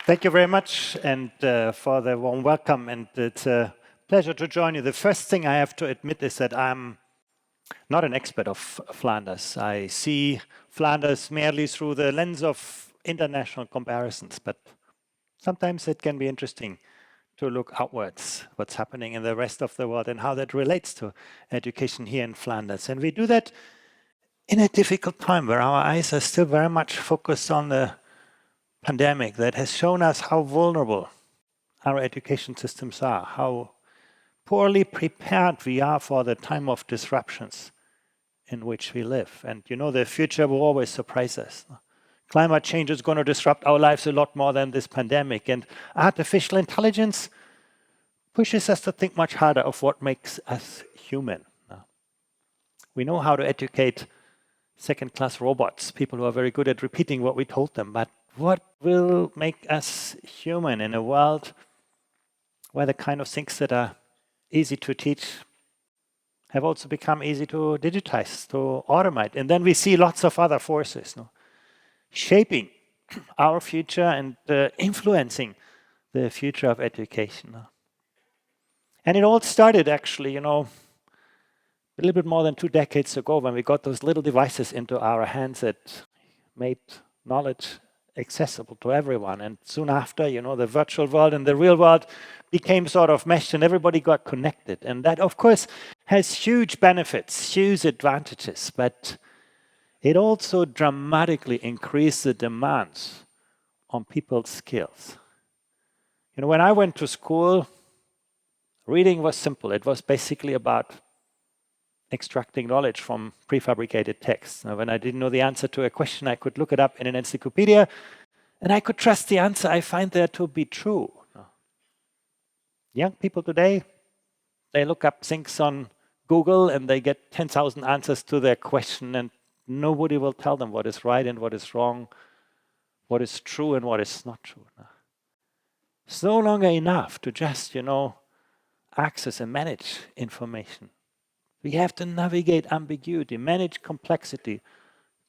Thank you very much and for the warm welcome. And it's a pleasure to join you. The first thing I have to admit is that I'm not an expert of Flanders. I see Flanders merely through the lens of international comparisons, but sometimes it can be interesting to look outwards, what's happening in the rest of the world and how that relates to education here in Flanders. And we do that in a difficult time where our eyes are still very much focused on the pandemic that has shown us how vulnerable our education systems are, how poorly prepared we are for the time of disruptions in which we live. And you know, the future will always surprise us. Climate change is going to disrupt our lives a lot more than this pandemic. And artificial intelligence pushes us to think much harder of what makes us human. We know how to educate second-class robots, people who are very good at repeating what we told them, but what will make us human in a world where the kind of things that are easy to teach have also become easy to digitize, to automate? And then we see lots of other forces shaping our future and influencing the future of education. And it all started actually, a little bit more than 2 decades ago when we got those little devices into our hands that made knowledge accessible to everyone. And soon after, the virtual world and the real world became sort of meshed and everybody got connected. And that, of course, has huge benefits, huge advantages, but it also dramatically increased the demands on people's skills. When I went to school, reading was simple. It was basically about extracting knowledge from prefabricated texts. Now, when I didn't know the answer to a question, I could look it up in an encyclopedia, and I could trust the answer I find there to be true. Young people today, they look up things on Google and they get 10,000 answers to their question, and nobody will tell them what is right and what is wrong, what is true and what is not true. It's no longer enough to just, access and manage information. We have to navigate ambiguity, manage complexity,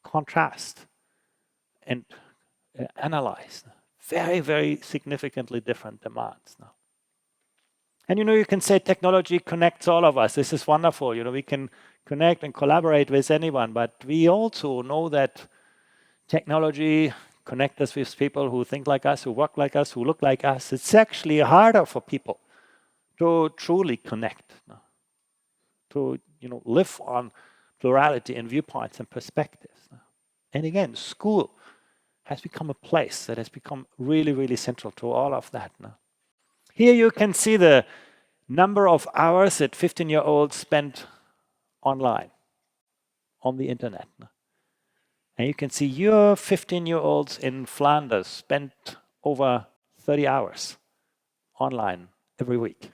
contrast, and analyze. Very, very significantly different demands now. And you can say technology connects all of us. This is wonderful. We can connect and collaborate with anyone, but we also know that technology connects us with people who think like us, who work like us, who look like us. It's actually harder for people to truly connect. To live on plurality and viewpoints and perspectives. And again, school has become a place that has become really, really central to all of that. Here you can see the number of hours that 15-year-olds spend online, on the internet. And you can see your 15-year-olds in Flanders spend over 30 hours online every week.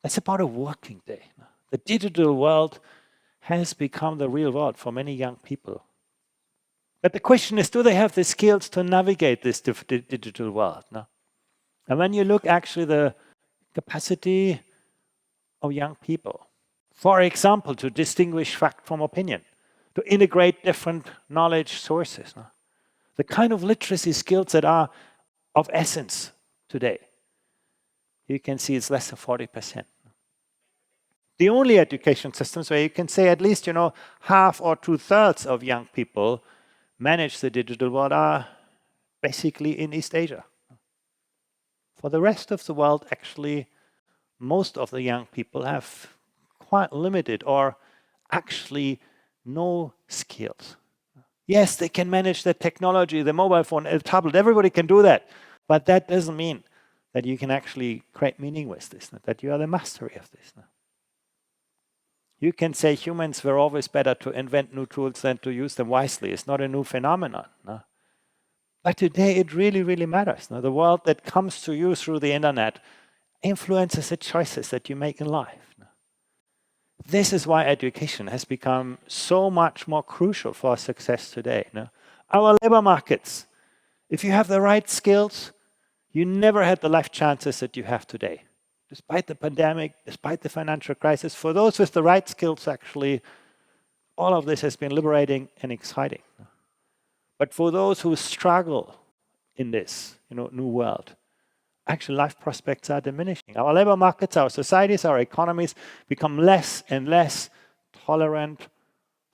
That's about a working day. The digital world has become the real world for many young people. But the question is, do they have the skills to navigate this digital world? And when you look actually the capacity of young people, for example, to distinguish fact from opinion, to integrate different knowledge sources, the kind of literacy skills that are of essence today, you can see it's less than 40%. The only education systems where you can say at least, half or 2/3 of young people manage the digital world are basically in East Asia. For the rest of the world, actually, most of the young people have quite limited or actually no skills. Yes, they can manage the technology, the mobile phone, the tablet, everybody can do that. But that doesn't mean that you can actually create meaning with this, that you are the mastery of this. You can say humans were always better to invent new tools than to use them wisely. It's not a new phenomenon. But today it really, really matters. The world that comes to you through the internet influences the choices that you make in life. This is why education has become so much more crucial for success today. Our labor markets, if you have the right skills, you never had the life chances that you have today. Despite the pandemic, despite the financial crisis, for those with the right skills, actually, all of this has been liberating and exciting. But for those who struggle in this, new world. Actually, life prospects are diminishing. Our labor markets, our societies, our economies become less and less tolerant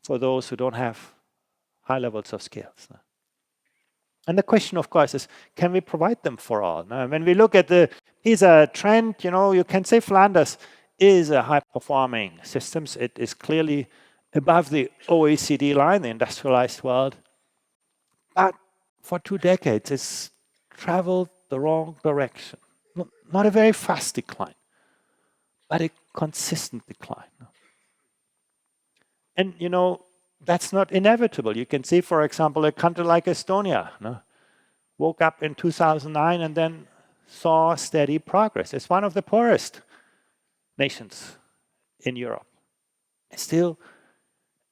for those who don't have high levels of skills. And the question, of course, is, can we provide them for all? Now, when we look at the PISA trend, you can say Flanders is a high-performing system. It is clearly above the OECD line, the industrialized world. But for 2 decades, it's traveled the wrong direction. Not a very fast decline, but a consistent decline. And, that's not inevitable. You can see, for example, a country like Estonia woke up in 2009 and then saw steady progress. It's one of the poorest nations in Europe. Still,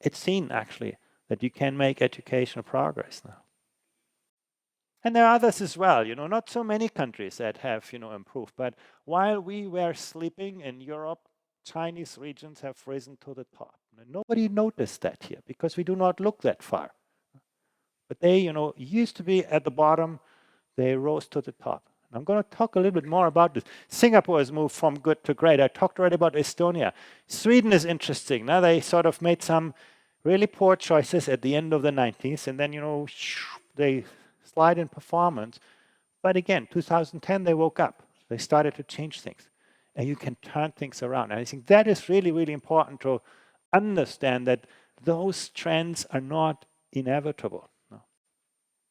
it's seen, actually, that you can make educational progress now. And there are others as well, not so many countries that have, improved. But while we were sleeping in Europe, Chinese regions have risen to the top. Nobody noticed that here because we do not look that far. But they, used to be at the bottom. They rose to the top. I'm going to talk a little bit more about this. Singapore has moved from good to great. I talked already about Estonia. Sweden is interesting. Now they sort of made some really poor choices at the end of the 90s, and then, they slide in performance. But again, 2010, they woke up. They started to change things. And you can turn things around. And I think that is really, really important to understand that those trends are not inevitable. No.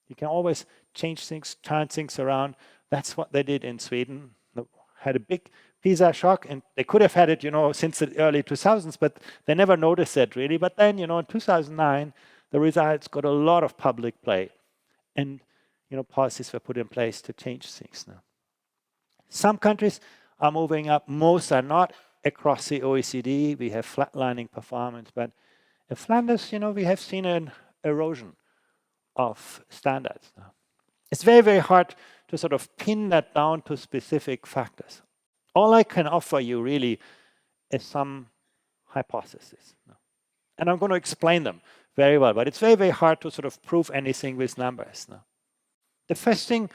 You can always change things, turn things around. That's what they did in Sweden. They had a big PISA shock, and they could have had it, since the early 2000s, but they never noticed that really. But then, in 2009, the results got a lot of public play. And, policies were put in place to change things now. Some countries are moving up. Most are not. Across the OECD, we have flatlining performance. But in Flanders, we have seen an erosion of standards now. It's very, very hard to sort of pin that down to specific factors. All I can offer you really is some hypotheses. And I'm going to explain them very well, but it's very, very hard to sort of prove anything with numbers. The first thing,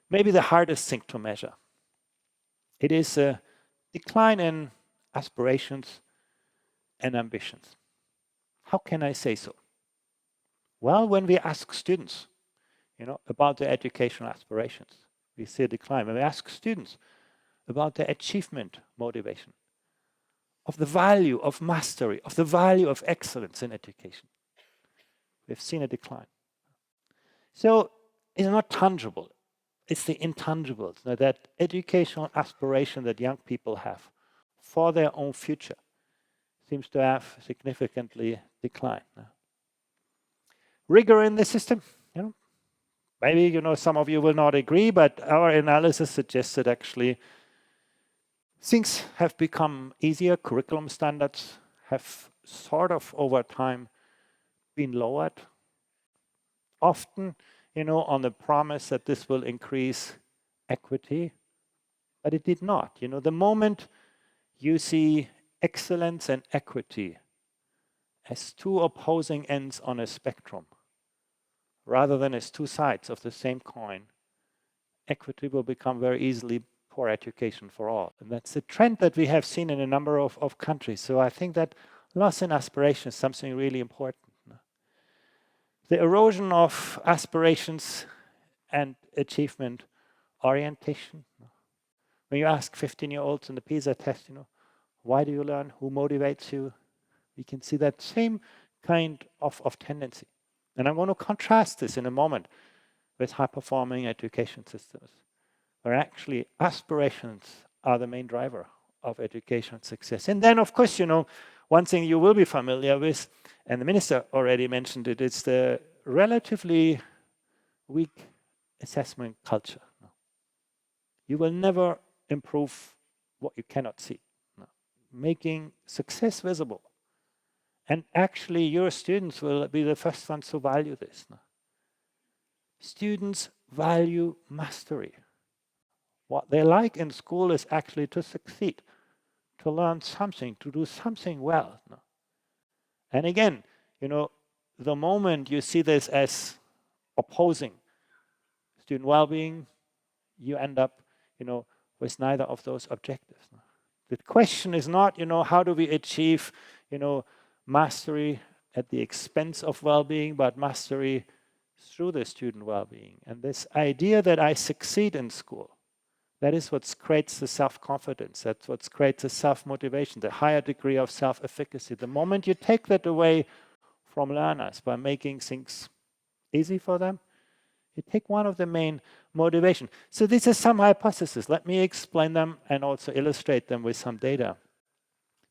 maybe the hardest thing to measure, it is a decline in aspirations and ambitions. How can I say so? Well, when we ask students, about their educational aspirations, we see a decline. When we ask students about their achievement motivation, of the value of mastery, of the value of excellence in education, we've seen a decline. So it's not tangible. It's the intangibles, that educational aspiration that young people have for their own future seems to have significantly declined. Rigor in the system, maybe, some of you will not agree, but our analysis suggests that actually things have become easier. Curriculum standards have sort of over time been lowered. Often, on the promise that this will increase equity, but it did not. The moment you see excellence and equity as two opposing ends on a spectrum, rather than as two sides of the same coin, equity will become very easily poor education for all. And that's a trend that we have seen in a number of countries. So I think that loss in aspiration is something really important. The erosion of aspirations and achievement orientation. When you ask 15-year-olds in the PISA test, why do you learn? Who motivates you? We can see that same kind of tendency. And I'm going to contrast this in a moment with high-performing education systems, where actually aspirations are the main driver of education success. And then, of course, one thing you will be familiar with, and the minister already mentioned it, it's the relatively weak assessment culture. You will never improve what you cannot see. Making success visible. And actually, your students will be the first ones to value this. Students value mastery. What they like in school is actually to succeed, to learn something, to do something well. And again, the moment you see this as opposing student well-being, you end up, with neither of those objectives. The question is not, how do we achieve, mastery at the expense of well-being, but mastery through the student well-being. And this idea that I succeed in school, that is what creates the self-confidence, that's what creates the self-motivation, the higher degree of self-efficacy. The moment you take that away from learners by making things easy for them, you take one of the main motivation. So these are some hypotheses. Let me explain them and also illustrate them with some data.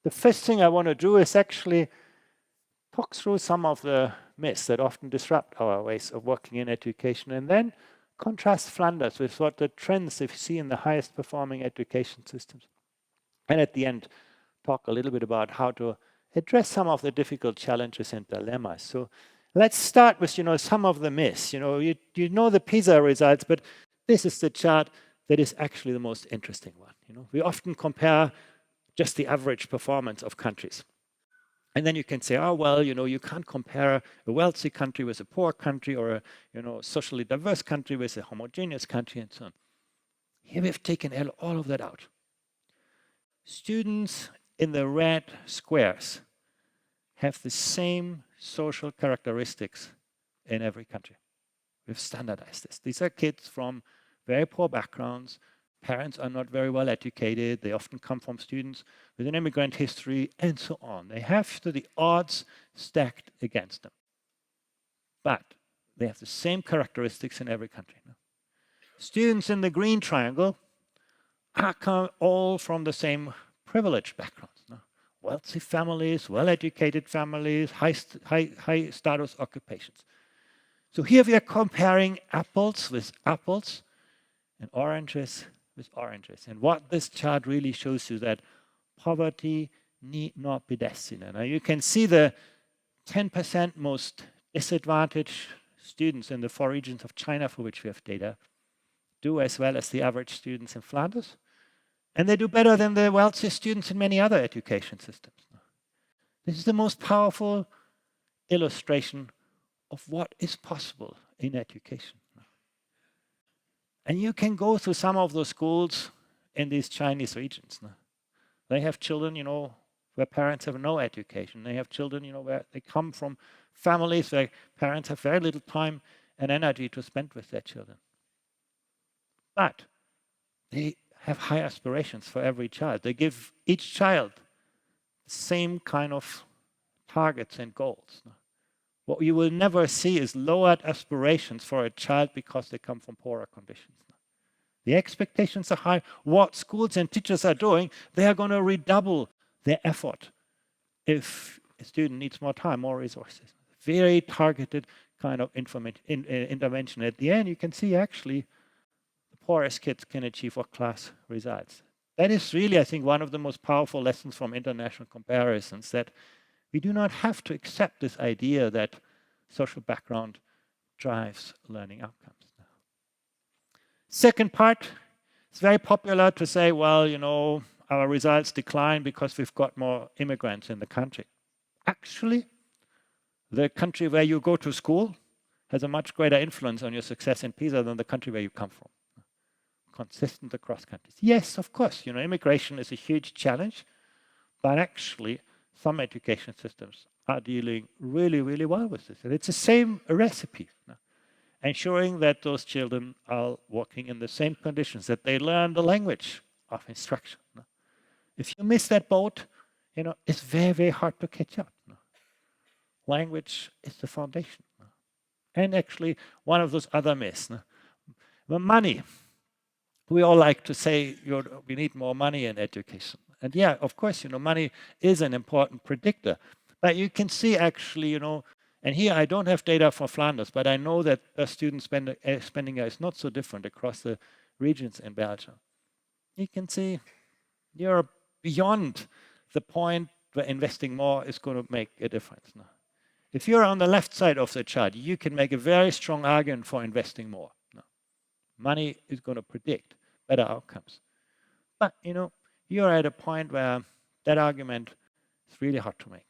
The first thing I want to do is actually talk through some of the myths that often disrupt our ways of working in education, and then contrast Flanders with what the trends that we see in the highest performing education systems. And at the end, talk a little bit about how to address some of the difficult challenges and dilemmas. So let's start with, some of the myths. You know the PISA results, but this is the chart that is actually the most interesting one. We often compare just the average performance of countries. And then you can say, oh, well, you can't compare a wealthy country with a poor country, or a, socially diverse country with a homogeneous country, and so on. Here we've taken all of that out. Students in the red squares have the same social characteristics in every country. We've standardized this. These are kids from very poor backgrounds. Parents are not very well educated. They often come from students with an immigrant history, and so on. They have the odds stacked against them. But they have the same characteristics in every country. Students in the green triangle are all from the same privileged backgrounds. Wealthy families, well-educated families, high status occupations. So here we are comparing apples with apples and oranges with oranges. And what this chart really shows you that poverty need not be destined. Now you can see the 10% most disadvantaged students in the 4 regions of China for which we have data do as well as the average students in Flanders. And they do better than the wealthiest students in many other education systems. This is the most powerful illustration of what is possible in education. And you can go through some of those schools in these Chinese regions. They have children, where parents have no education. They have children, where they come from families where parents have very little time and energy to spend with their children. But they have high aspirations for every child. They give each child the same kind of targets and goals. What you will never see is lowered aspirations for a child because they come from poorer conditions. The expectations are high. What schools and teachers are doing, they are going to redouble their effort if a student needs more time, more resources. Very targeted kind of intervention. At the end, you can see actually the poorest kids can achieve world-class results. That is really, I think, one of the most powerful lessons from international comparisons, that we do not have to accept this idea that social background drives learning outcomes. Second part, it's very popular to say, well, our results decline because we've got more immigrants in the country. Actually, the country where you go to school has a much greater influence on your success in PISA than the country where you come from. Consistent across countries. Yes, of course, immigration is a huge challenge, but actually some education systems are dealing really, really well with this. And it's the same recipe. Ensuring that those children are working in the same conditions, that they learn the language of instruction. If you miss that boat, it's very, very hard to catch up. Language is the foundation. And actually, one of those other myths. The money. We all like to say we need more money in education. And yeah, of course, money is an important predictor. But you can see actually, and here I don't have data for Flanders, but I know that student spending is not so different across the regions in Belgium. You can see you're beyond the point where investing more is going to make a difference. If you're on the left side of the chart, you can make a very strong argument for investing more. Money is going to predict better outcomes. But, you're at a point where that argument is really hard to make.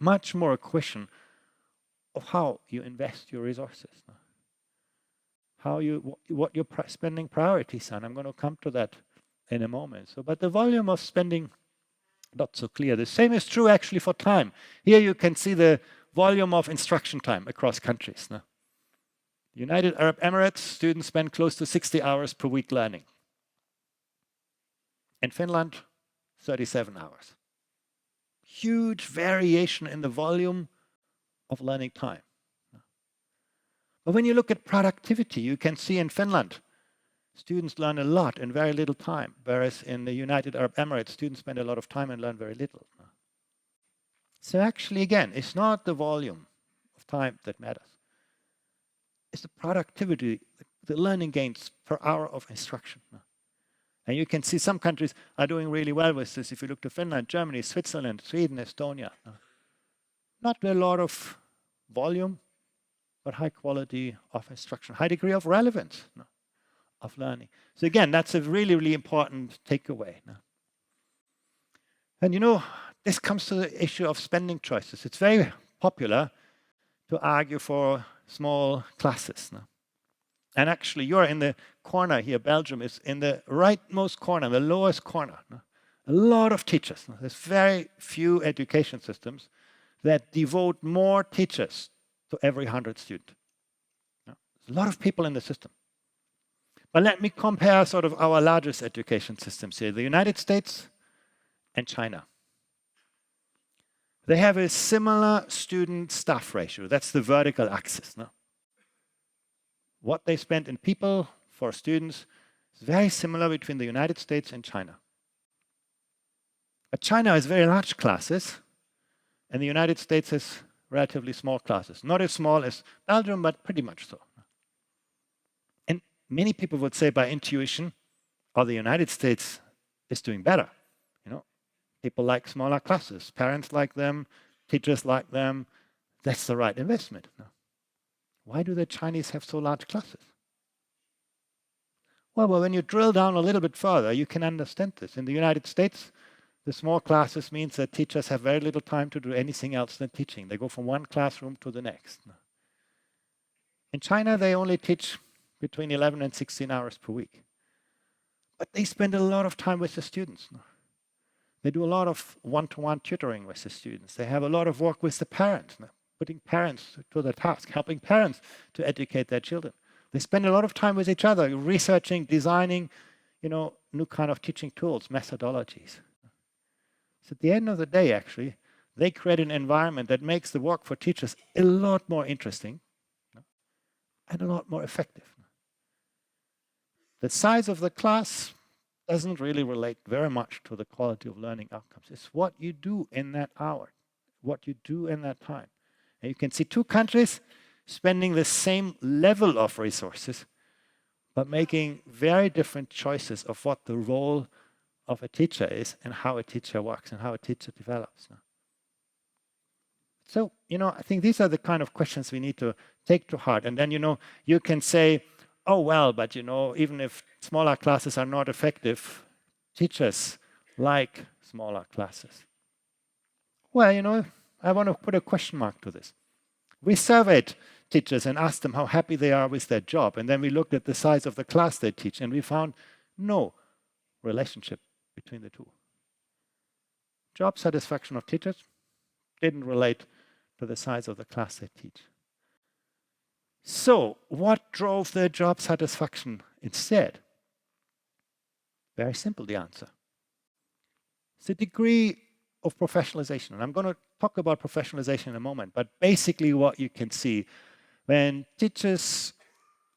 Much more a question of how you invest your resources. what your spending priorities are. And I'm going to come to that in a moment. So, but the volume of spending, not so clear. The same is true actually for time. Here you can see the volume of instruction time across countries. No? United Arab Emirates, students spend close to 60 hours per week learning. In Finland, 37 hours. Huge variation in the volume of learning time. But when you look at productivity, you can see in Finland, students learn a lot in very little time, whereas in the United Arab Emirates, students spend a lot of time and learn very little. So actually, again, it's not the volume of time that matters. It's the productivity, the learning gains per hour of instruction. And you can see some countries are doing really well with this. If you look to Finland, Germany, Switzerland, Sweden, Estonia. Not a lot of volume, but high quality of instruction, high degree of relevance of learning. So again, that's a really, really important takeaway. And you know, this comes to the issue of spending choices. It's very popular to argue for small classes. And actually, you're in the corner here. Belgium is in the rightmost corner, the lowest corner. A lot of teachers. There's very few education systems that devote more teachers to every 100 students. There's a lot of people in the system. But let me compare sort of our largest education systems here, the United States and China. They have a similar student-staff ratio. That's the vertical axis. What they spend in people for students is very similar between the United States and China. But China has very large classes, and the United States has relatively small classes. Not as small as Belgium, but pretty much so. And many people would say by intuition, oh, the United States is doing better. You know, people like smaller classes. Parents like them. Teachers like them. That's the right investment. Why do the Chinese have so large classes? Well, when you drill down a little bit further, you can understand this. In the United States, the small classes means that teachers have very little time to do anything else than teaching. They go from one classroom to the next. In China, they only teach between 11 and 16 hours per week. But they spend a lot of time with the students. They do a lot of one-to-one tutoring with the students. They have a lot of work with the parents, putting parents to the task, helping parents to educate their children. They spend a lot of time with each other, researching, designing, new kind of teaching tools, methodologies. So at the end of the day, actually, they create an environment that makes the work for teachers a lot more interesting and a lot more effective. The size of the class doesn't really relate very much to the quality of learning outcomes. It's what you do in that hour, what you do in that time. And you can see two countries spending the same level of resources, but making very different choices of what the role of a teacher is and how a teacher works and how a teacher develops. So, I think these are the kind of questions we need to take to heart. And then, you can say, oh, well, but, even if smaller classes are not effective, teachers like smaller classes. Well, I want to put a question mark to this. We surveyed teachers and asked them how happy they are with their job. And then we looked at the size of the class they teach, and we found no relationship between the two. Job satisfaction of teachers didn't relate to the size of the class they teach. So, what drove their job satisfaction instead? Very simple, the answer. It's the degree of professionalization. And I'm going to talk about professionalization in a moment, but basically what you can see, when teachers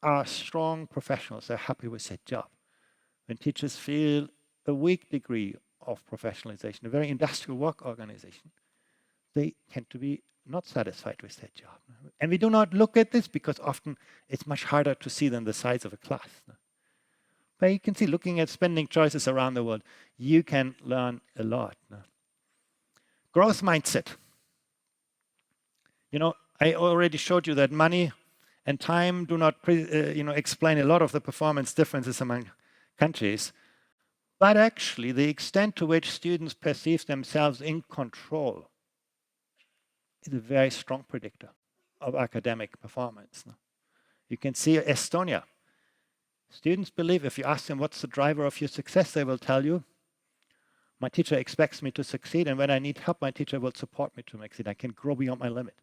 are strong professionals, they're happy with their job. When teachers feel a weak degree of professionalization, a very industrial work organization, they tend to be not satisfied with their job. And we do not look at this because often it's much harder to see than the size of a class. But you can see, looking at spending choices around the world, you can learn a lot. Growth mindset. I already showed you that money and time do not explain a lot of the performance differences among countries. But actually, the extent to which students perceive themselves in control is a very strong predictor of academic performance. You can see Estonia Students believe, if you ask them what's the driver of your success, they will tell you, my teacher expects me to succeed, and when I need help, my teacher will support me to succeed. I can grow beyond my limit.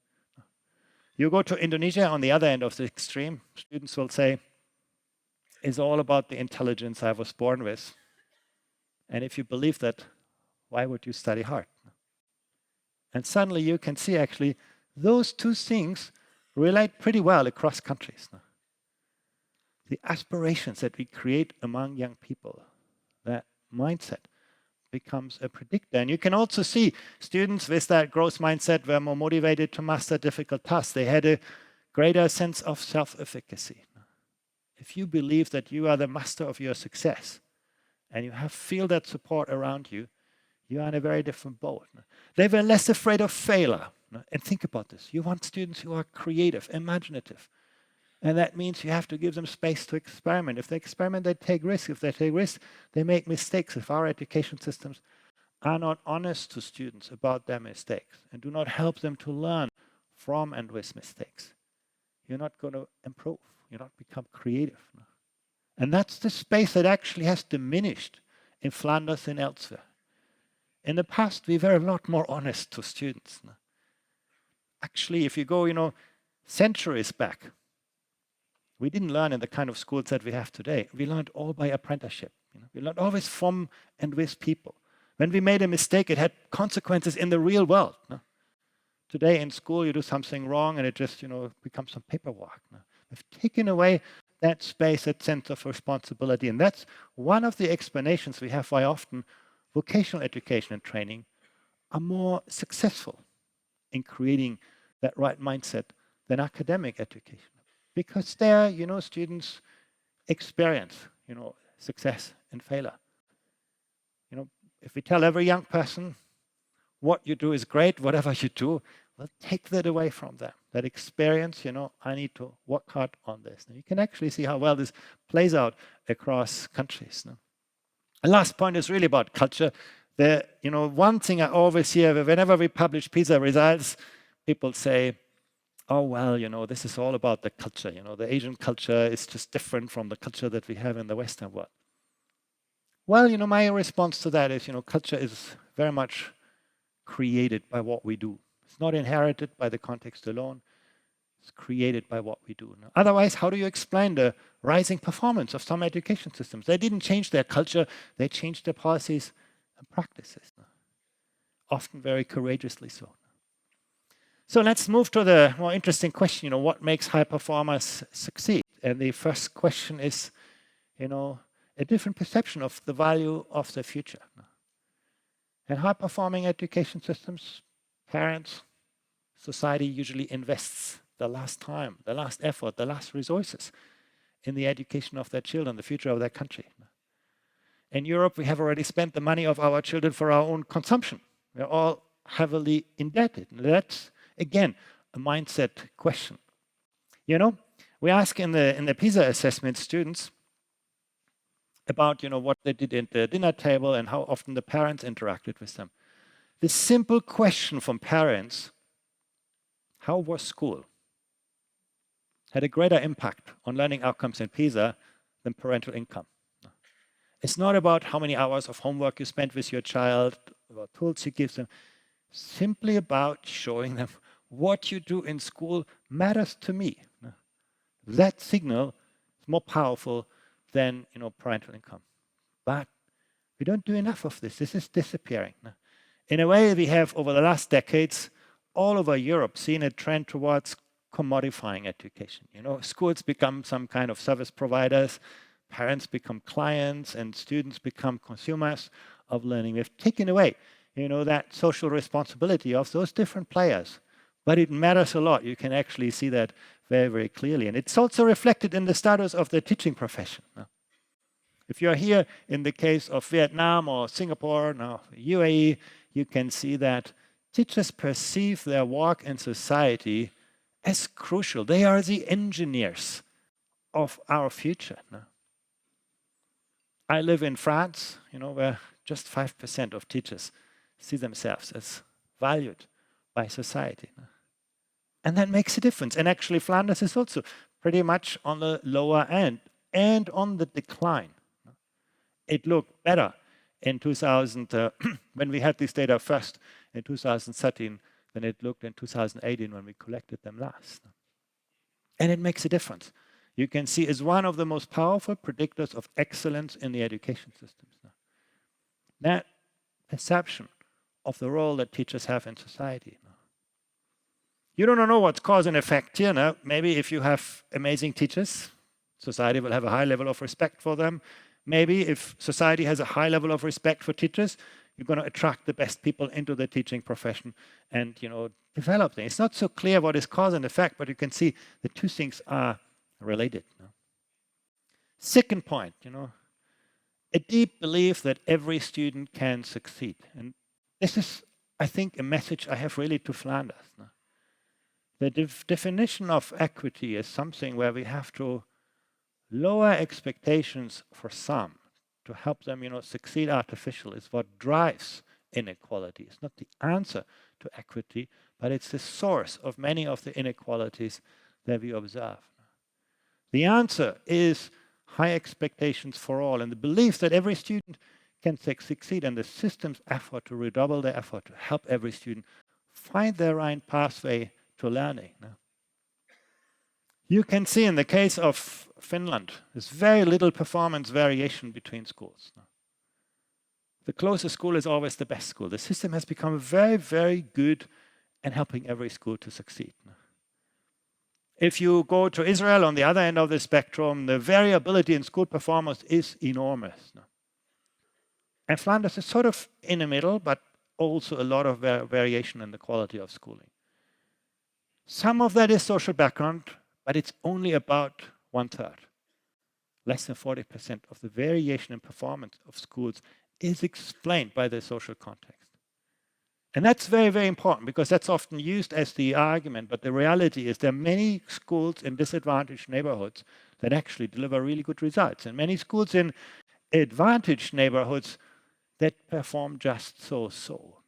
You go to Indonesia, on the other end of the extreme, students will say, it's all about the intelligence I was born with. And if you believe that, why would you study hard? And suddenly you can see actually those two things relate pretty well across countries. The aspirations that we create among young people, that mindset becomes a predictor. And you can also see students with that growth mindset were more motivated to master difficult tasks. They had a greater sense of self-efficacy. If you believe that you are the master of your success and you feel that support around you, you are in a very different boat. They were less afraid of failure. And think about this. You want students who are creative, imaginative. And that means you have to give them space to experiment. If they experiment, they take risks. If they take risks, they make mistakes. If our education systems are not honest to students about their mistakes and do not help them to learn from and with mistakes, you're not going to improve. You're not become creative. And that's the space that actually has diminished in Flanders and elsewhere. In the past, we were a lot more honest to students. Actually, if you go, centuries back, we didn't learn in the kind of schools that we have today. We learned all by apprenticeship. We learned always from and with people. When we made a mistake, it had consequences in the real world. Today in school, you do something wrong and it just, becomes some paperwork. We've taken away that space, that sense of responsibility. And that's one of the explanations we have why often vocational education and training are more successful in creating that right mindset than academic education. Because there, students experience, success and failure. If we tell every young person what you do is great, whatever you do, we'll take that away from them. That experience, I need to work hard on this. Now, you can actually see how well this plays out across countries. The last point is really about culture. One thing I always hear, whenever we publish PISA results, people say, oh, well, this is all about the culture. The Asian culture is just different from the culture that we have in the Western world. Well, my response to that is, culture is very much created by what we do. It's not inherited by the context alone. It's created by what we do. Otherwise, how do you explain the rising performance of some education systems? They didn't change their culture. They changed their policies and practices. Often very courageously so. So let's move to the more interesting question, what makes high performers succeed? And the first question is, a different perception of the value of the future. In high-performing education systems, parents, society usually invests the last time, the last effort, the last resources in the education of their children, the future of their country. In Europe, we have already spent the money of our children for our own consumption. We're all heavily indebted. That's, again, a mindset question. We ask in the PISA assessment students about what they did at the dinner table and how often the parents interacted with them. The simple question from parents, how was school, had a greater impact on learning outcomes in PISA than parental income. It's not about how many hours of homework you spent with your child, what tools you give them, simply about showing them what you do in school matters to me. That signal is more powerful than parental income. But we don't do enough of this. This is disappearing. In a way, we have, over the last decades, all over Europe, seen a trend towards commodifying education. Schools become some kind of service providers, parents become clients, and students become consumers of learning. We've taken away, that social responsibility of those different players. But it matters a lot. You can actually see that very, very clearly. And it's also reflected in the status of the teaching profession. If you're here in the case of Vietnam or Singapore, now UAE, you can see that teachers perceive their work in society as crucial. They are the engineers of our future. I live in France, where just 5% of teachers see themselves as valued by society. And that makes a difference. And actually, Flanders is also pretty much on the lower end and on the decline. It looked better in 2000, when we had this data first in 2013, than it looked in 2018 when we collected them last. And it makes a difference. You can see it's one of the most powerful predictors of excellence in the education systems. That perception of the role that teachers have in society. You don't know what's cause and effect here. No? Maybe if you have amazing teachers, society will have a high level of respect for them. Maybe if society has a high level of respect for teachers, you're going to attract the best people into the teaching profession and develop them. It's not so clear what is cause and effect, but you can see the two things are related. Second point, a deep belief that every student can succeed. And this is, I think, a message I have really to Flanders. The definition of equity is something where we have to lower expectations for some to help them, succeed artificially. Is what drives inequality. It's not the answer to equity, but it's the source of many of the inequalities that we observe. The answer is high expectations for all and the belief that every student can succeed, and the system's effort to redouble their effort to help every student find their right pathway to learning. You can see in the case of Finland, there's very little performance variation between schools. The closest school is always the best school. The system has become very, very good at helping every school to succeed. If you go to Israel on the other end of the spectrum, the variability in school performance is enormous. And Flanders is sort of in the middle, but also a lot of variation in the quality of schooling. Some of that is social background, but it's only about 1/3. Less than 40% of the variation in performance of schools is explained by the social context. And that's very, very important because that's often used as the argument, but the reality is there are many schools in disadvantaged neighborhoods that actually deliver really good results, and many schools in advantaged neighborhoods that perform just so-so.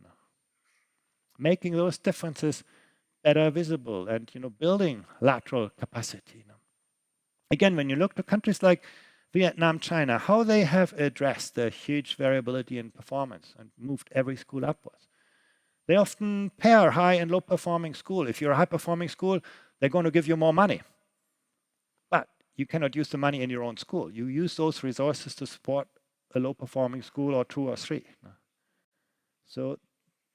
Making those differences better visible and building lateral capacity. Again, when you look to countries like Vietnam, China, how they have addressed the huge variability in performance and moved every school upwards. They often pair high and low performing school. If you're a high performing school, they're going to give you more money. But you cannot use the money in your own school. You use those resources to support a low performing school or 2 or 3. So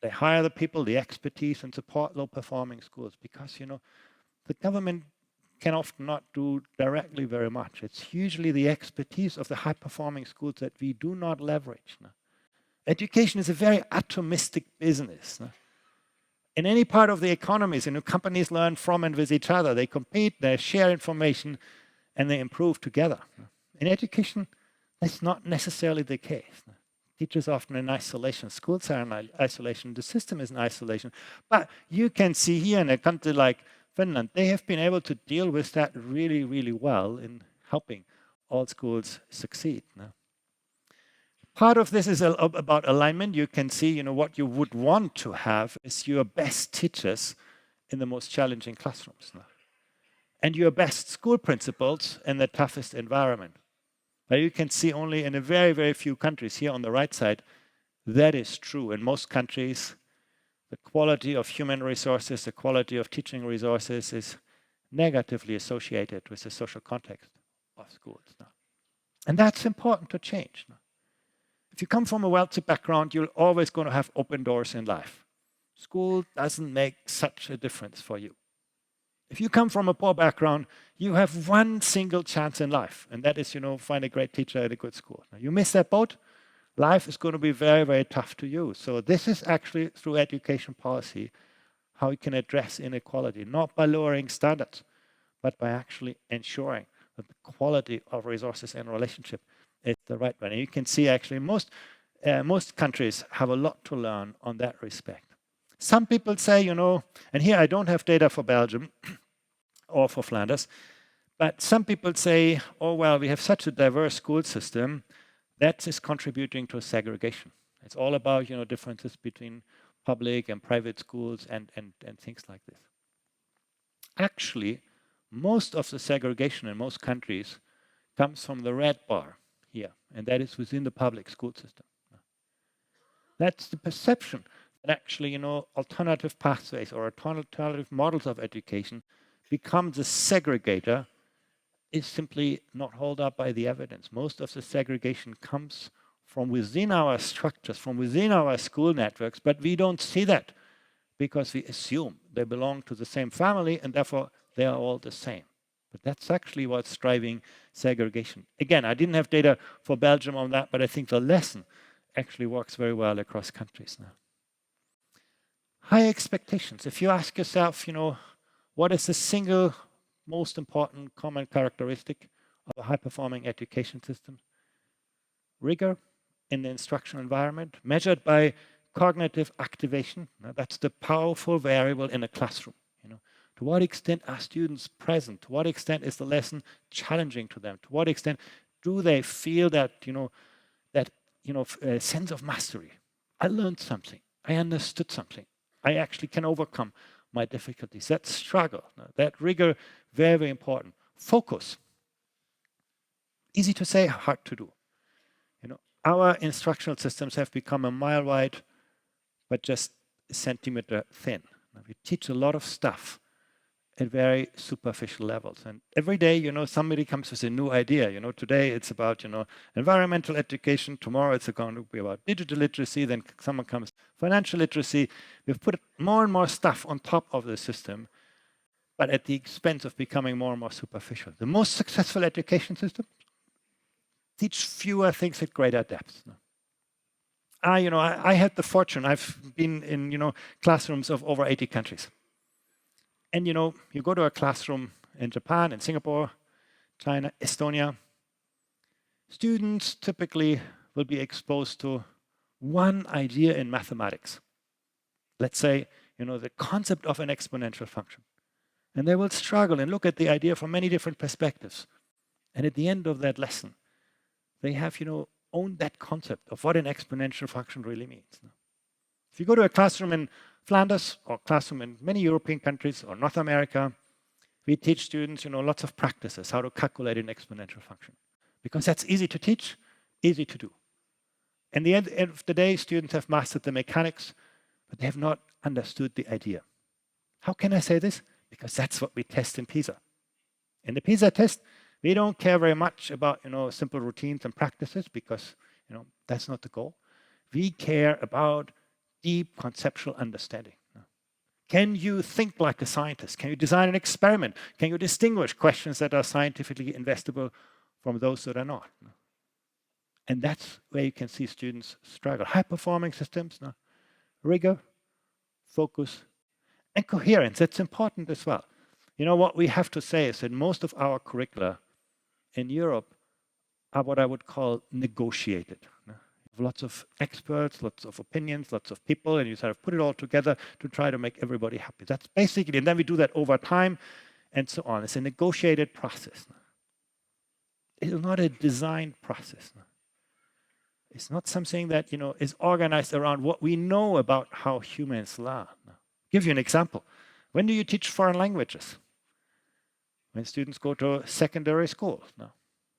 they hire the people, the expertise, and support low performing schools because, the government can often not do directly very much. It's usually the expertise of the high performing schools that we do not leverage. Education is a very atomistic business. In any part of the economies, companies learn from and with each other. They compete, they share information, and they improve together. In education, that's not necessarily the case. Teachers are often in isolation, schools are in isolation, the system is in isolation. But you can see here in a country like Finland, they have been able to deal with that really, really well in helping all schools succeed. Part of this is about alignment. You can see, what you would want to have is your best teachers in the most challenging classrooms. And your best school principals in the toughest environment. But you can see only in a very, very few countries here on the right side, that is true. In most countries, the quality of human resources, the quality of teaching resources is negatively associated with the social context of schools. And that's important to change. If you come from a wealthy background, you're always going to have open doors in life. School doesn't make such a difference for you. If you come from a poor background, you have one single chance in life, and that is, find a great teacher at a good school. Now, you miss that boat, life is going to be very, very tough to you. So this is actually, through education policy, how we can address inequality, not by lowering standards, but by actually ensuring that the quality of resources and relationship is the right one. And you can see actually most countries have a lot to learn on that respect. Some people say, and here I don't have data for Belgium or for Flanders, but some people say, oh, well, we have such a diverse school system that is contributing to segregation. It's all about, differences between public and private schools and things like this. Actually, most of the segregation in most countries comes from the red bar here, and that is within the public school system. That's the perception that actually, alternative pathways or alternative models of education become the segregator is simply not held up by the evidence. Most of the segregation comes from within our structures, from within our school networks, but we don't see that because we assume they belong to the same family and therefore they are all the same. But that's actually what's driving segregation. Again, I didn't have data for Belgium on that, but I think the lesson actually works very well across countries now. High expectations. If you ask yourself, what is the single most important common characteristic of a high-performing education system? Rigor in the instructional environment, measured by cognitive activation. Now, that's the powerful variable in a classroom. To what extent are students present? To what extent is the lesson challenging to them? To what extent do they feel that, sense of mastery? I learned something. I understood something. I actually can overcome my difficulties. That struggle, that rigor, very, very important. Focus. Easy to say, hard to do. Our instructional systems have become a mile wide, but just a centimeter thin. We teach a lot of stuff at very superficial levels. And every day, somebody comes with a new idea. Today it's about, environmental education. Tomorrow it's going to be about digital literacy. Then someone comes, financial literacy. We've put more and more stuff on top of the system, but at the expense of becoming more and more superficial. The most successful education systems teach fewer things at greater depth. I had the fortune, I've been in, classrooms of over 80 countries. And, you go to a classroom in Japan, in Singapore, China, Estonia. Students typically will be exposed to one idea in mathematics. Let's say, the concept of an exponential function. And they will struggle and look at the idea from many different perspectives. And at the end of that lesson, they have, owned that concept of what an exponential function really means. If you go to a classroom in Flanders or classroom in many European countries or North America, we teach students, lots of practices, how to calculate an exponential function. Because that's easy to teach, easy to do. And at the end of the day, students have mastered the mechanics, but they have not understood the idea. How can I say this? Because that's what we test in PISA. In the PISA test, we don't care very much about, simple routines and practices because, that's not the goal. We care about deep conceptual understanding. Can you think like a scientist? Can you design an experiment? Can you distinguish questions that are scientifically investable from those that are not? And that's where you can see students struggle. High-performing systems, rigor, focus, and coherence. That's important as well. What we have to say is that most of our curricula in Europe are what I would call negotiated. Lots of experts, lots of opinions, lots of people, and you sort of put it all together to try to make everybody happy. That's basically, and then we do that over time and so on. It's a negotiated process. It's not a designed process. It's not something that, is organized around what we know about how humans learn. I'll give you an example. When do you teach foreign languages? When students go to secondary school.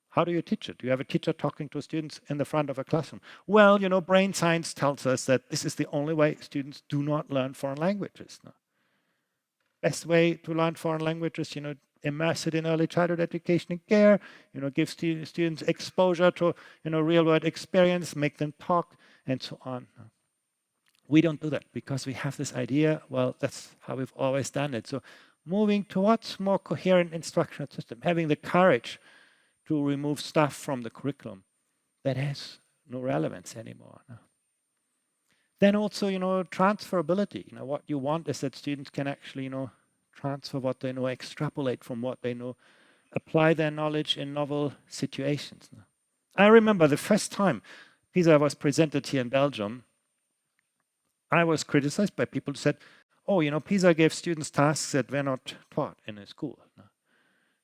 How do you teach it? Do you have a teacher talking to students in the front of a classroom? Well, brain science tells us that this is the only way students do not learn foreign languages. Best way to learn foreign languages, immerse it in early childhood education and care, give students exposure to, real-world experience, make them talk, and so on. We don't do that because we have this idea, well, that's how we've always done it. So moving towards more coherent instructional system, having the courage to remove stuff from the curriculum that has no relevance anymore. Then also, transferability. What you want is that students can actually, transfer what they know, extrapolate from what they know, apply their knowledge in novel situations. I remember the first time PISA was presented here in Belgium, I was criticized by people who said, oh, PISA gave students tasks that were not taught in a school.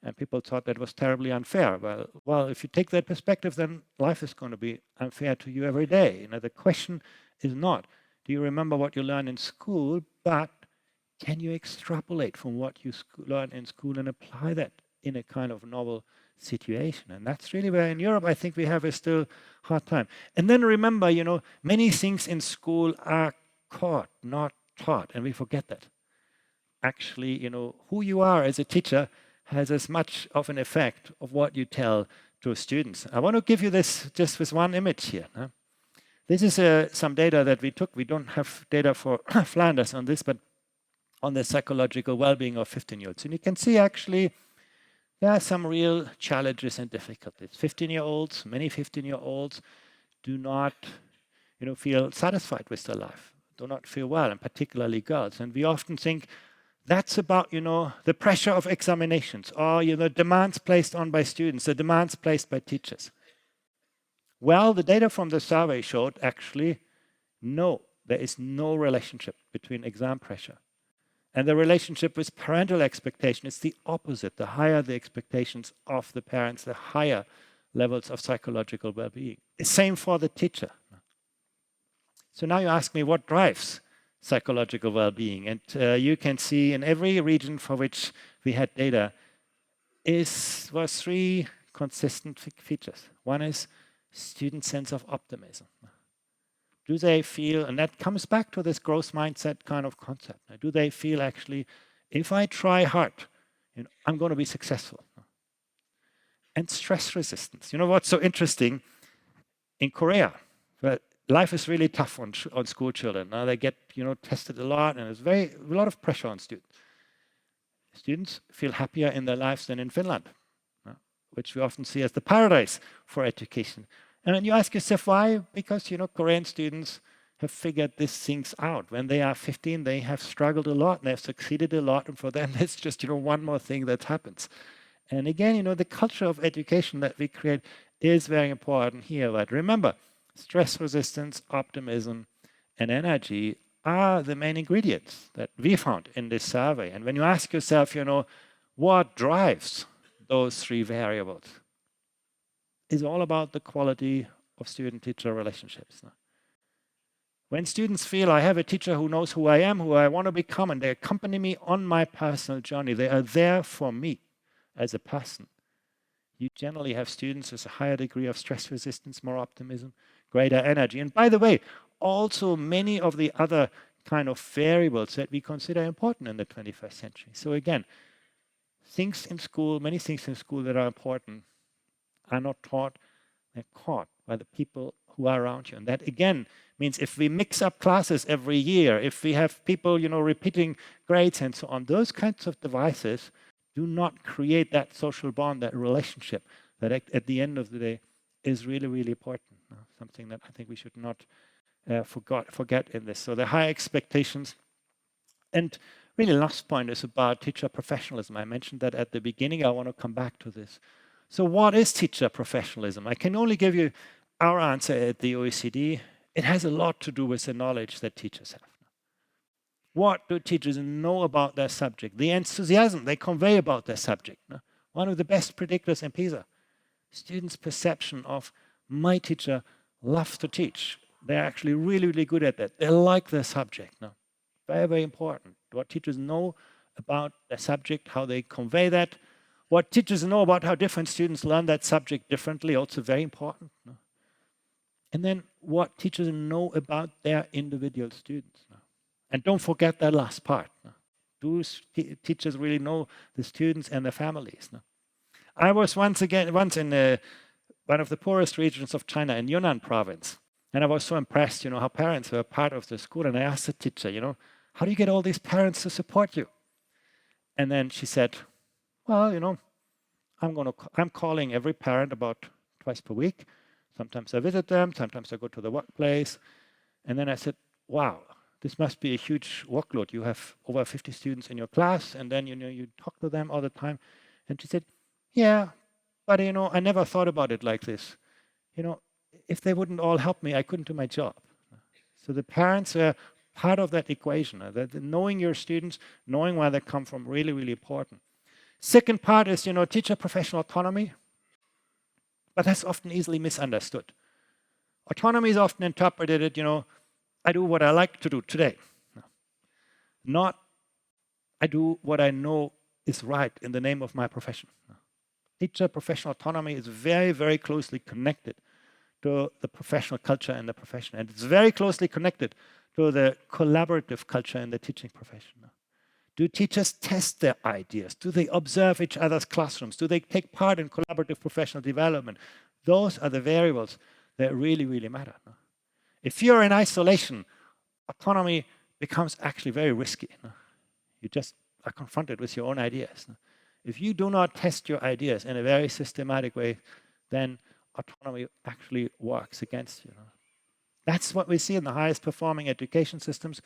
And people thought that was terribly unfair. Well, if you take that perspective, then life is going to be unfair to you every day. The question is not, do you remember what you learned in school, but can you extrapolate from what you learned in school and apply that in a kind of novel situation. And that's really where in Europe, I think we have a still hard time. And then remember, many things in school are caught, not taught, and we forget that. Actually, who you are as a teacher has as much of an effect of what you tell to students. I want to give you this just with one image here. This is some data that we took. We don't have data for Flanders on this, but on the psychological well-being of 15-year-olds. And you can see actually there are some real challenges and difficulties. 15-year-olds, many 15-year-olds do not feel satisfied with their life, do not feel well, and particularly girls. And we often think that's about, the pressure of examinations or, demands placed on by students, the demands placed by teachers. Well, the data from the survey showed actually, no, there is no relationship between exam pressure and the relationship with parental expectation. It's the opposite. The higher the expectations of the parents, the higher levels of psychological well-being. The same for the teacher. So now you ask me, what drives psychological well-being? And you can see in every region for which we had data was three consistent features. One is student sense of optimism. Do they feel, and that comes back to this growth mindset kind of concept. Do they feel actually, if I try hard, I'm going to be successful? And stress resistance. What's so interesting? In Korea, life is really tough on school children. Now they get tested a lot, and there's a lot of pressure on students. Students feel happier in their lives than in Finland, which we often see as the paradise for education. And then you ask yourself why? Because Korean students have figured these things out. When they are 15, they have struggled a lot and they've succeeded a lot, and for them it's just one more thing that happens. And again, the culture of education that we create is very important here. But remember, stress resistance, optimism, and energy are the main ingredients that we found in this survey. And when you ask yourself, what drives those three variables, is all about the quality of student-teacher relationships. When students feel I have a teacher who knows who I am, who I want to become, and they accompany me on my personal journey, they are there for me as a person. You generally have students with a higher degree of stress resistance, more optimism, greater energy. And by the way, also many of the other kind of variables that we consider important in the 21st century. So again, many things in school that are important are not taught, they're caught by the people who are around you. And that again means if we mix up classes every year, if we have people, repeating grades and so on, those kinds of devices do not create that social bond, that relationship that at the end of the day is really, really important. Something that I think we should not forget in this. So the high expectations. And really last point is about teacher professionalism. I mentioned that at the beginning. I want to come back to this. So what is teacher professionalism? I can only give you our answer at the OECD. It has a lot to do with the knowledge that teachers have. What do teachers know about their subject? The enthusiasm they convey about their subject. One of the best predictors in PISA. Students' perception of my teacher loves to teach. They're actually really, really good at that. They like their subject. Very, very important. What teachers know about their subject, how they convey that. What teachers know about how different students learn that subject differently, also very important. And then what teachers know about their individual students. And don't forget that last part. Do teachers really know the students and their families? I was once in one of the poorest regions of China, in Yunnan province. And I was so impressed, how parents were part of the school. And I asked the teacher, how do you get all these parents to support you? And then she said, well, I'm calling every parent about twice per week. Sometimes I visit them, sometimes I go to the workplace. And then I said, wow, this must be a huge workload. You have over 50 students in your class, and then you talk to them all the time. And she said, yeah, but I never thought about it like this. If they wouldn't all help me, I couldn't do my job. So the parents are part of that equation. That knowing your students, knowing where they come from, really, really important. Second part is, teacher professional autonomy. But that's often easily misunderstood. Autonomy is often interpreted, I do what I like to do today. Not, I do what I know is right in the name of my profession. Teacher professional autonomy is very, very closely connected to the professional culture in the profession. And it's very closely connected to the collaborative culture in the teaching profession. Do teachers test their ideas? Do they observe each other's classrooms? Do they take part in collaborative professional development? Those are the variables that really, really matter. If you're in isolation, autonomy becomes actually very risky. You just are confronted with your own ideas. If you do not test your ideas in a very systematic way, then autonomy actually works against you. That's what we see in the highest performing education systems.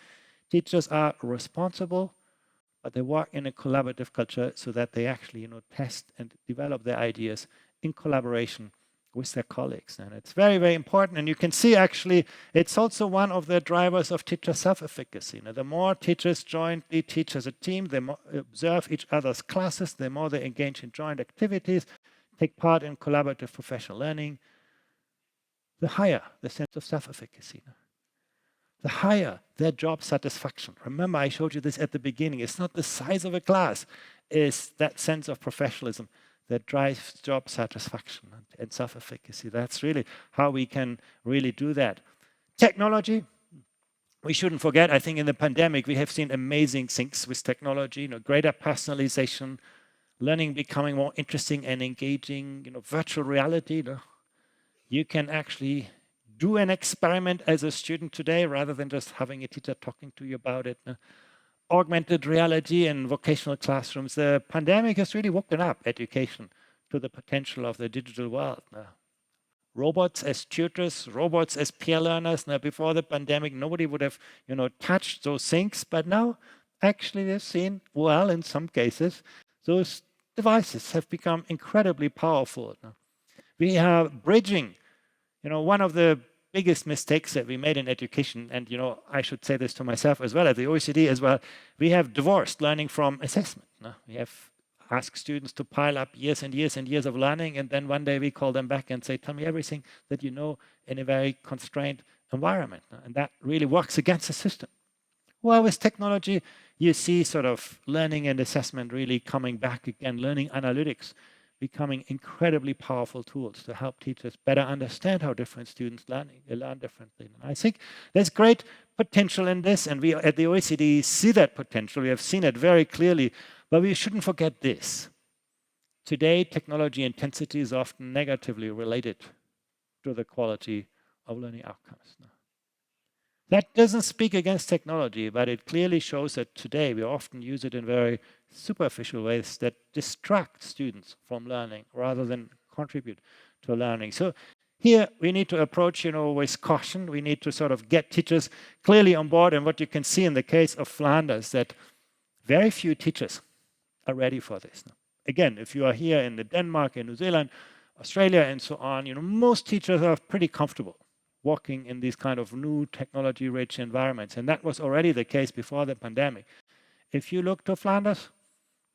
Teachers are responsible, but they work in a collaborative culture so that they actually test and develop their ideas in collaboration with their colleagues. And it's very, very important. And you can see actually it's also one of the drivers of teacher self-efficacy. The more teachers jointly teach as a team, they more observe each other's classes, the more they engage in joint activities, take part in collaborative professional learning, the higher the sense of self-efficacy. The higher their job satisfaction. Remember, I showed you this at the beginning. It's not the size of a class, it's that sense of professionalism that drives job satisfaction and self-efficacy. That's really how we can really do that. Technology, we shouldn't forget, I think in the pandemic, we have seen amazing things with technology, greater personalization, learning becoming more interesting and engaging, virtual reality. You can actually do an experiment as a student today rather than just having a teacher talking to you about it. Augmented reality in vocational classrooms. The pandemic has really woken up education to the potential of the digital world. Robots as tutors, robots as peer learners. Now, before the pandemic, nobody would have, touched those things. But now, actually, they've seen, well, in some cases, those devices have become incredibly powerful. We are bridging. One of the biggest mistakes that we made in education, and I should say this to myself as well, at the OECD as well, we have divorced learning from assessment. We have asked students to pile up years and years and years of learning, and then one day we call them back and say, tell me everything that you know in a very constrained environment. And that really works against the system. Well, with technology, you see sort of learning and assessment really coming back again, learning analytics becoming incredibly powerful tools to help teachers better understand how different students learn differently. And I think there's great potential in this, and we at the OECD see that potential. We have seen it very clearly, but we shouldn't forget this. Today, technology intensity is often negatively related to the quality of learning outcomes. That doesn't speak against technology, but it clearly shows that today we often use it in very superficial ways that distract students from learning rather than contribute to learning. So here we need to approach, with caution. We need to sort of get teachers clearly on board. And what you can see in the case of Vlaanderen is that very few teachers are ready for this. Again, if you are here in Denmark, in New Zealand, Australia, and so on, most teachers are pretty comfortable working in these kind of new technology-rich environments. And that was already the case before the pandemic. If you look to Flanders,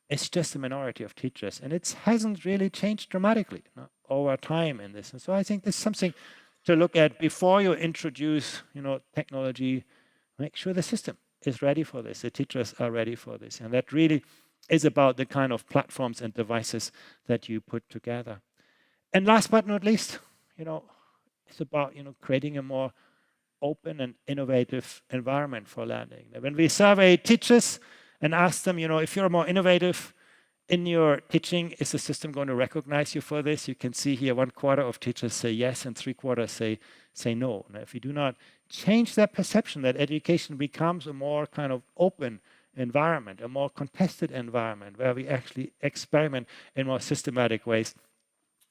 it's just a minority of teachers. And it hasn't really changed dramatically over time in this. And so I think there's something to look at before you introduce technology. Make sure the system is ready for this. The teachers are ready for this. And that really is about the kind of platforms and devices that you put together. And last but not least, it's about creating a more open and innovative environment for learning. When we survey teachers and ask them, if you're more innovative in your teaching, is the system going to recognize you for this? You can see here 1/4 of teachers say yes and 3/4 say no. Now, if we do not change that perception that education becomes a more kind of open environment, a more contested environment where we actually experiment in more systematic ways,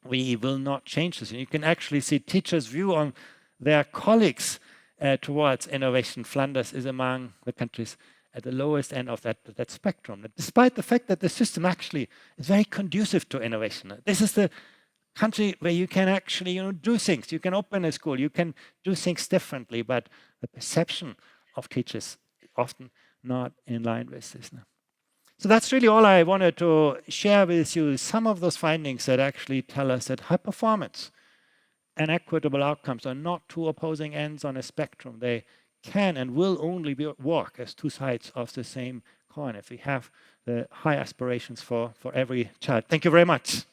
we will not change this. And you can actually see teachers' view on their colleagues towards innovation. Flanders is among the countries at the lowest end of that spectrum, despite the fact that the system actually is very conducive to innovation. This is the country where you can actually do things. You can open a school, you can do things differently, but the perception of teachers is often not in line with this. So that's really all I wanted to share with you, some of those findings that actually tell us that high performance and equitable outcomes are not two opposing ends on a spectrum. They can and will only work as two sides of the same coin if we have the high aspirations for every child. Thank you very much.